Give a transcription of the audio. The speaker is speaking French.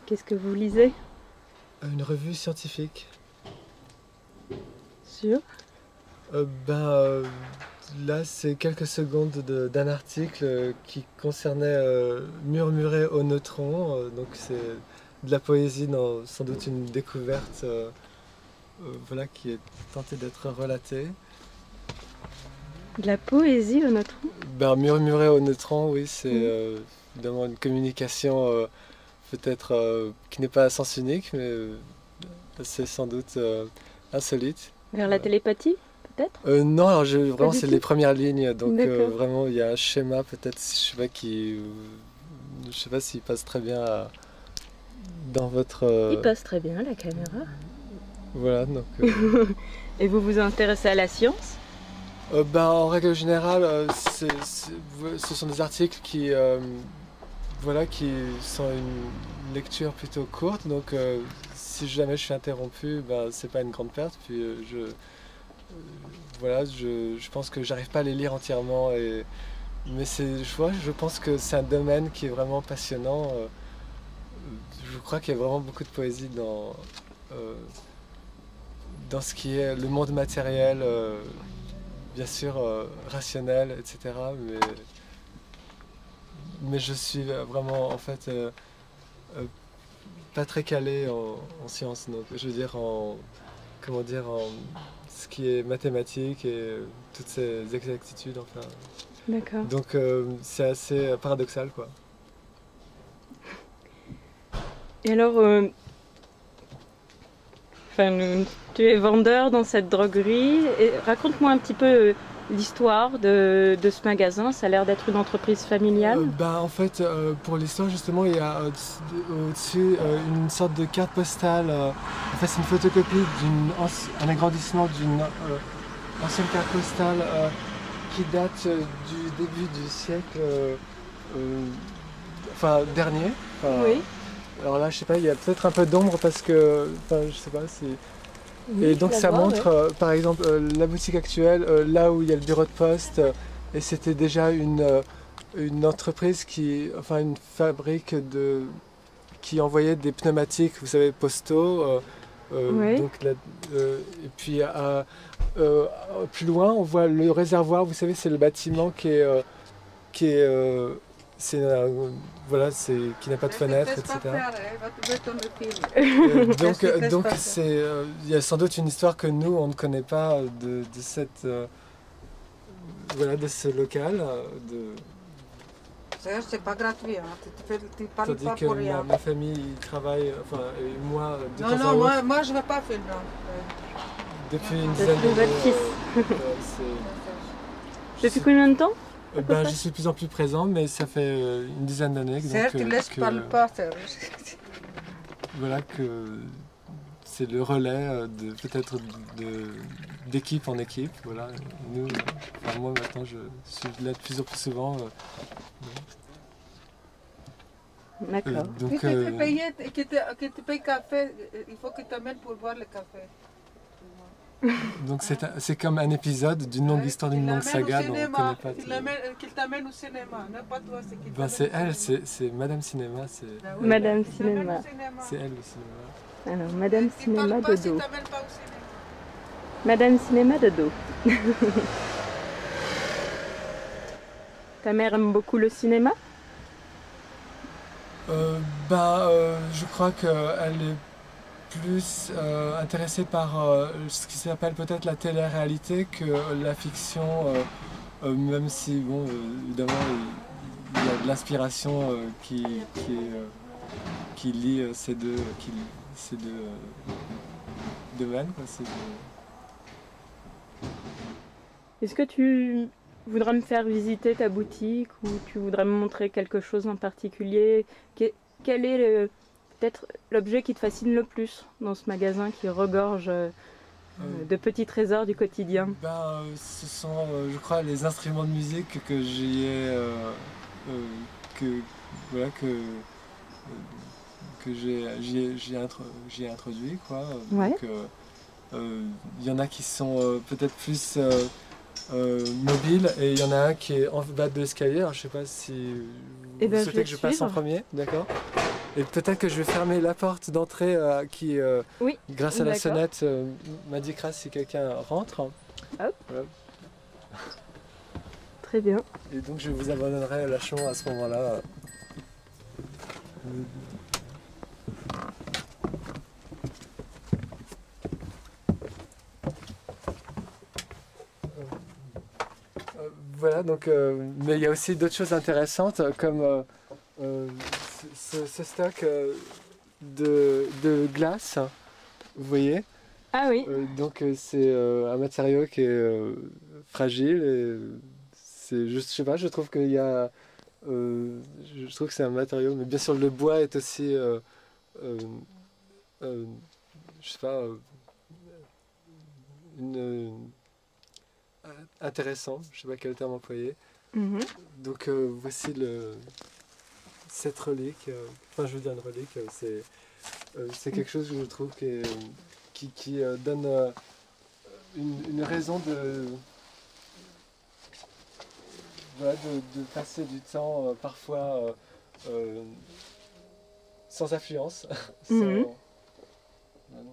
Qu'est-ce que vous lisez? Une revue scientifique. Sur? Euh, ben, euh, Là, c'est quelques secondes d'un article qui concernait murmurer aux neutrons. Donc, c'est de la poésie, sans doute une découverte voilà, qui est tentée d'être relatée. De la poésie au neutron? Murmurer aux neutrons, oui, c'est Mhm. évidemment une communication peut-être qui n'est pas à sens unique, mais c'est sans doute insolite. Vers la télépathie, peut-être? Non, alors Pas vraiment du c'est les tout? premières lignes, donc D'accord. vraiment il y a un schéma peut-être, je sais pas je sais pas s'il passe très bien dans votre Il passe très bien, la caméra. voilà donc Et vous vous intéressez à la science? en règle générale ce sont des articles qui voilà qui sont une lecture plutôt courte, donc si jamais je suis interrompu, c'est pas une grande perte, puis voilà je pense que j'arrive pas à les lire entièrement. Mais je pense que c'est un domaine qui est vraiment passionnant. Je crois qu'il y a vraiment beaucoup de poésie euh, dans ce qui est le monde matériel, bien sûr rationnel, etc. Mais je suis vraiment en fait euh, pas très calé en sciences. Donc, je veux dire comment dire, en ce qui est mathématique et toutes ces exactitudes. Enfin. D'accord. Donc c'est assez paradoxal, quoi. Et alors, tu es vendeur dans cette droguerie. Et raconte-moi un petit peu l'histoire de ce magasin. Ça a l'air d'être une entreprise familiale. En fait, pour l'histoire, justement, il y a au-dessus une sorte de carte postale. En fait, c'est une photocopie un agrandissement d'une ancienne carte postale qui date du début du siècle enfin, dernier. Enfin, Oui. alors là, je sais pas, il y a peut-être un peu d'ombre parce que, enfin, je sais pas, c'est... Oui, Et je donc la ça vois, montre, ouais. par exemple, la boutique actuelle, là où il y a le bureau de poste, et c'était déjà une entreprise enfin une fabrique qui envoyait des pneumatiques, vous savez, postaux. Oui. Et puis plus loin, on voit le réservoir. Vous savez, c'est le bâtiment qui est c'est qui n'a pas de fenêtre, etc. Il y a sans doute une histoire que nous on ne connaît pas de cette voilà de ce local. C'est pas gratuit, hein. Tu parles Tandis pas que pour rien. ma famille travaille, enfin et moi de Non, temps à non, autre moi je vais pas faire non. depuis une C'est dizaine plus d'années. actif. Je Depuis suis, combien de temps? je suis de plus en plus présent, mais ça fait une dizaine d'années Certes, tu laisses parler pas, voilà que c'est le relais peut-être d'équipe en équipe. Voilà. Nous, enfin, moi maintenant je suis là de plus en plus souvent. D'accord. Donc, Si tu es payé, que tu payes café, il faut que tu t'amènes pour boire le café. donc c'est comme un épisode d'une longue histoire, d'une longue saga dont on ne connaît pas tout. Qu'il t'amène au cinéma, non pas toi, c'est qu'il C'est elle, c'est Madame Cinéma, Madame Cinéma. c'est elle le cinéma. Alors, Madame Tu parles Cinéma pas de si dos. t'amènes pas au cinéma. Madame Cinéma de dos. Ta mère aime beaucoup le cinéma? Je crois qu'elle est plus intéressée par ce qui s'appelle peut-être la télé-réalité que la fiction, même si, bon, évidemment, il y a de l'inspiration qui lie ces deux domaines, quoi, Est-ce que tu voudrais me faire visiter ta boutique ou tu voudrais me montrer quelque chose en particulier? Quel est peut-être l'objet qui te fascine le plus dans ce magasin qui regorge de petits trésors du quotidien? Ce sont, je crois, les instruments de musique que j'y ai, que, voilà, que j'y ai introduit, quoi. Ouais. Donc, il y en a qui sont peut-être plus mobile et il y en a un qui est en bas de l'escalier. Alors je sais pas si Eh vous ben, je souhaitez vais que je te passe en suivre. premier, d'accord? Et peut-être que je vais fermer la porte d'entrée qui, Oui, grâce à la d'accord. sonnette, m'indiquera si quelqu'un rentre. Hop. Voilà. Très bien. Et donc je vous abandonnerai lâchement à ce moment-là. Voilà, donc, mais il y a aussi d'autres choses intéressantes comme ce stock de glace, vous voyez. Ah oui, Donc c'est un matériau qui est fragile et c'est juste, je sais pas, je trouve qu'il y a, je trouve que c'est un matériau, mais bien sûr le bois est aussi, euh, euh, je sais pas, une, intéressant, je sais pas quel terme employer. mhm. Donc voici cette relique, enfin je veux dire une relique, c'est quelque chose que je trouve qui donne une raison de, voilà, de passer du temps parfois sans affluence, Mhm. sans, voilà.